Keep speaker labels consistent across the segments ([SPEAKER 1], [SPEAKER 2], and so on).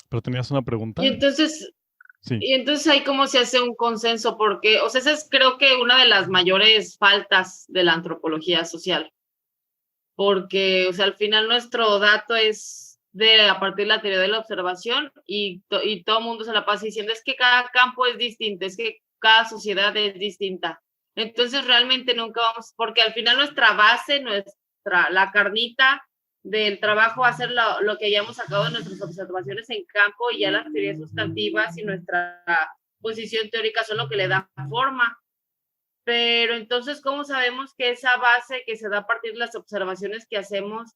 [SPEAKER 1] ¿Pero tenías una pregunta?
[SPEAKER 2] Y entonces,
[SPEAKER 1] Sí.
[SPEAKER 2] y entonces ahí cómo se hace un consenso, porque, o sea, esa es creo que una de las mayores faltas de la antropología social, porque, o sea, al final nuestro dato es de a partir de la teoría de la observación y todo el mundo se la pasa diciendo es que cada campo es distinto, es que cada sociedad es distinta. Entonces realmente nunca vamos, porque al final nuestra base, la carnita del trabajo va a ser lo que hayamos sacado de nuestras observaciones en campo y ya las teorías sustantivas y nuestra posición teórica son lo que le da forma. Pero entonces, ¿cómo sabemos que esa base que se da a partir de las observaciones que hacemos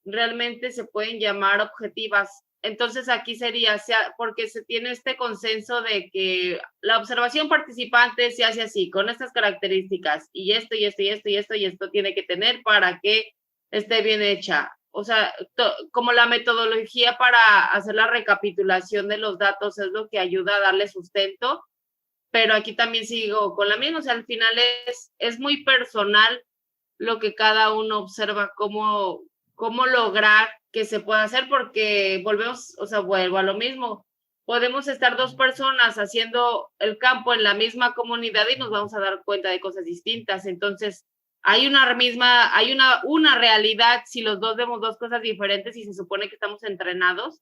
[SPEAKER 2] realmente se pueden llamar objetivas? Entonces aquí sería, porque se tiene este consenso de que la observación participante se hace así, con estas características, y esto, y esto, y esto, y esto, y esto tiene que tener para que esté bien hecha. O sea, como la metodología para hacer la recapitulación de los datos es lo que ayuda a darle sustento, pero aquí también sigo con la misma, o sea, al final es muy personal lo que cada uno observa, cómo lograr que se pueda hacer, porque volvemos, o sea, vuelvo a lo mismo, podemos estar dos personas haciendo el campo en la misma comunidad y nos vamos a dar cuenta de cosas distintas, entonces hay una realidad si los dos vemos dos cosas diferentes y se supone que estamos entrenados,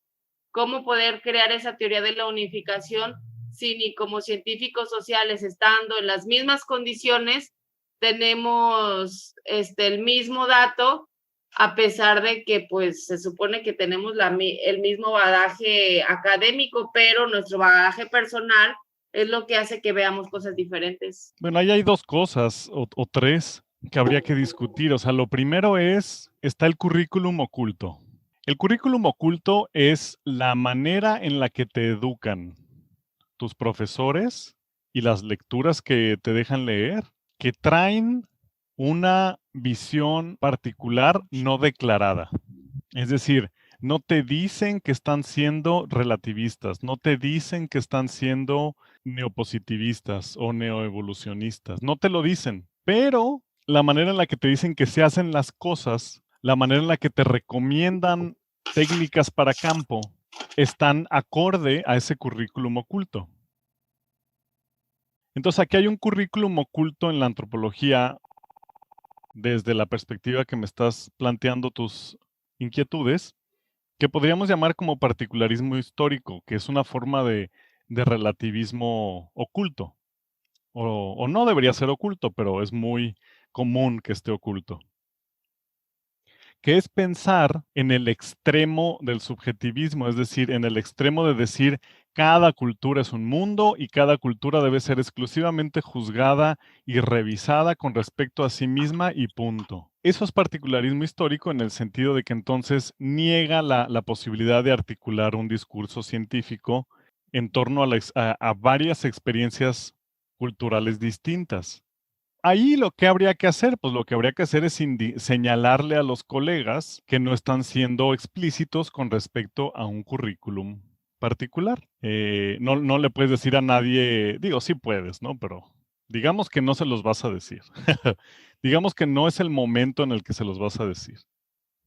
[SPEAKER 2] cómo poder crear esa teoría de la unificación si ni como científicos sociales estando en las mismas condiciones tenemos el mismo dato, a pesar de que pues se supone que tenemos el mismo bagaje académico, pero nuestro bagaje personal es lo que hace que veamos cosas diferentes.
[SPEAKER 1] Bueno, ahí hay dos cosas o tres que habría que discutir. O sea, lo primero está el currículum oculto. El currículum oculto es la manera en la que te educan tus profesores y las lecturas que te dejan leer, que traen una visión particular no declarada. Es decir, no te dicen que están siendo relativistas, no te dicen que están siendo neopositivistas o neoevolucionistas, no te lo dicen, pero la manera en la que te dicen que se hacen las cosas, la manera en la que te recomiendan técnicas para campo, están acorde a ese currículum oculto. Entonces aquí hay un currículum oculto en la antropología desde la perspectiva que me estás planteando tus inquietudes, que podríamos llamar como particularismo histórico, que es una forma de relativismo oculto, o no debería ser oculto, pero es muy común que esté oculto, que es pensar en el extremo del subjetivismo, es decir, en el extremo de decir cada cultura es un mundo y cada cultura debe ser exclusivamente juzgada y revisada con respecto a sí misma y punto. Eso es particularismo histórico en el sentido de que entonces niega la posibilidad de articular un discurso científico en torno a varias experiencias culturales distintas. Ahí lo que habría que hacer, pues lo que habría que hacer es señalarle a los colegas que no están siendo explícitos con respecto a un currículum particular. No le puedes decir a nadie, digo, sí puedes, ¿no? Pero digamos que no se los vas a decir. Digamos que no es el momento en el que se los vas a decir.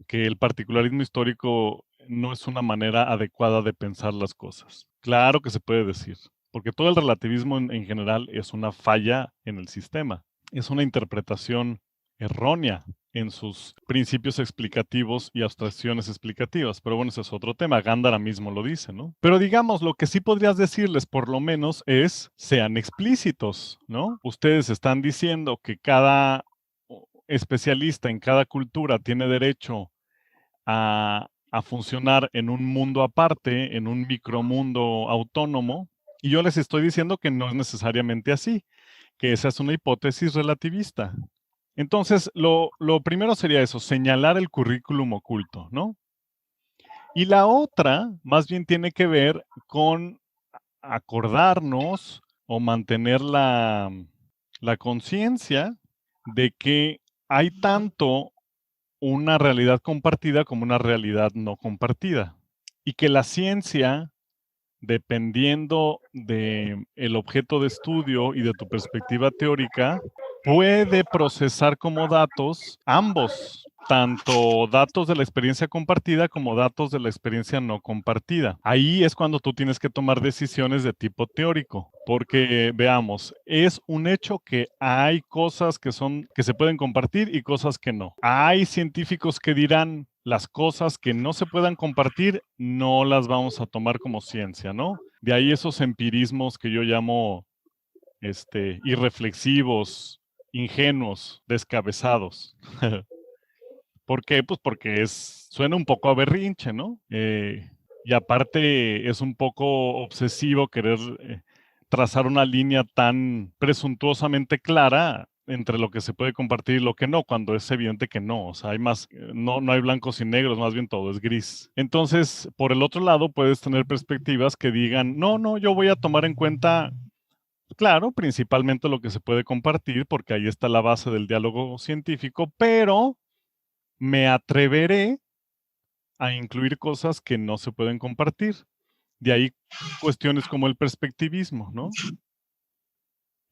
[SPEAKER 1] Que el particularismo histórico no es una manera adecuada de pensar las cosas. Claro que se puede decir, porque todo el relativismo en general es una falla en el sistema, es una interpretación errónea en sus principios explicativos y abstracciones explicativas. Pero bueno, ese es otro tema. Gándara mismo lo dice, ¿no? Pero digamos, lo que sí podrías decirles por lo menos es, sean explícitos, ¿no? Ustedes están diciendo que cada especialista en cada cultura tiene derecho a funcionar en un mundo aparte, en un micromundo autónomo, y yo les estoy diciendo que no es necesariamente así, que esa es una hipótesis relativista. Entonces, lo primero sería eso, señalar el currículum oculto, ¿no? Y la otra, más bien tiene que ver con acordarnos o mantener la conciencia de que hay tanto una realidad compartida como una realidad no compartida. Y que la ciencia, dependiendo de el objeto de estudio y de tu perspectiva teórica, puede procesar como datos ambos. tanto datos de la experiencia compartida como datos de la experiencia no compartida. Ahí es cuando tú tienes que tomar decisiones de tipo teórico, porque veamos, es un hecho que hay cosas que se pueden compartir y cosas que no. Hay científicos que dirán las cosas que no se puedan compartir no las vamos a tomar como ciencia, ¿no? De ahí esos empirismos que yo llamo irreflexivos, ingenuos, descabezados. ¿Por qué? Pues porque suena un poco a berrinche, ¿no? Y aparte es un poco obsesivo querer trazar una línea tan presuntuosamente clara entre lo que se puede compartir y lo que no, cuando es evidente que no. O sea, hay más, no hay blancos y negros, más bien todo es gris. Entonces, por el otro lado, puedes tener perspectivas que digan, no, yo voy a tomar en cuenta, claro, principalmente lo que se puede compartir, porque ahí está la base del diálogo científico, pero me atreveré a incluir cosas que no se pueden compartir. De ahí cuestiones como el perspectivismo, ¿no?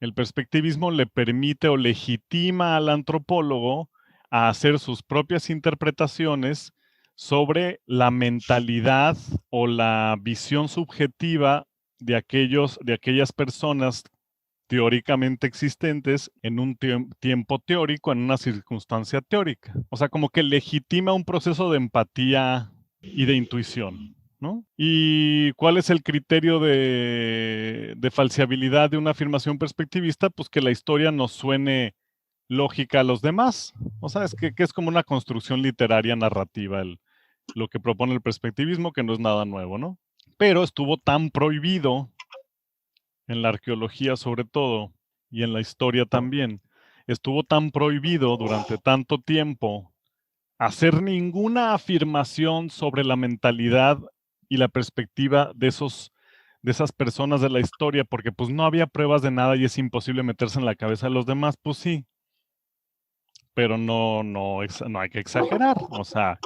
[SPEAKER 1] El perspectivismo le permite o legitima al antropólogo a hacer sus propias interpretaciones sobre la mentalidad o la visión subjetiva de aquellas personas teóricamente existentes en un tiempo teórico, en una circunstancia teórica. O sea, como que legitima un proceso de empatía y de intuición, ¿no? ¿Y cuál es el criterio de falseabilidad de una afirmación perspectivista? Pues que la historia nos suene lógica a los demás. O sea, que es como una construcción literaria narrativa lo que propone el perspectivismo, que no es nada nuevo, ¿no? Pero estuvo tan prohibido en la arqueología sobre todo, y en la historia también, estuvo tan prohibido durante tanto tiempo hacer ninguna afirmación sobre la mentalidad y la perspectiva de esas personas de la historia, porque pues no había pruebas de nada y es imposible meterse en la cabeza de los demás, pues sí, pero no hay que exagerar, o sea,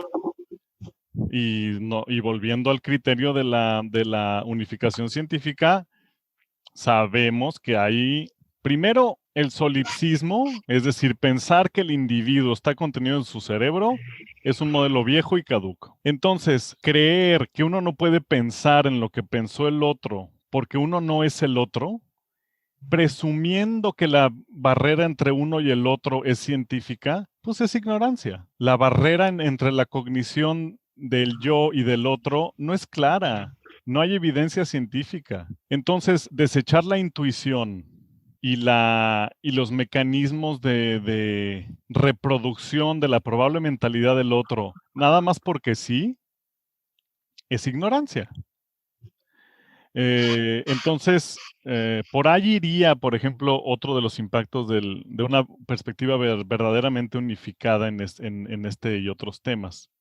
[SPEAKER 1] y volviendo al criterio de la unificación científica, sabemos que hay, primero, el solipsismo, es decir, pensar que el individuo está contenido en su cerebro, es un modelo viejo y caduco. Entonces, creer que uno no puede pensar en lo que pensó el otro porque uno no es el otro, presumiendo que la barrera entre uno y el otro es científica, pues es ignorancia. La barrera entre la cognición del yo y del otro no es clara. No hay evidencia científica. Entonces, desechar la intuición y los mecanismos de reproducción de la probable mentalidad del otro, nada más porque sí, es ignorancia. Entonces, por ahí iría, por ejemplo, otro de los impactos de una perspectiva verdaderamente unificada en este y otros temas.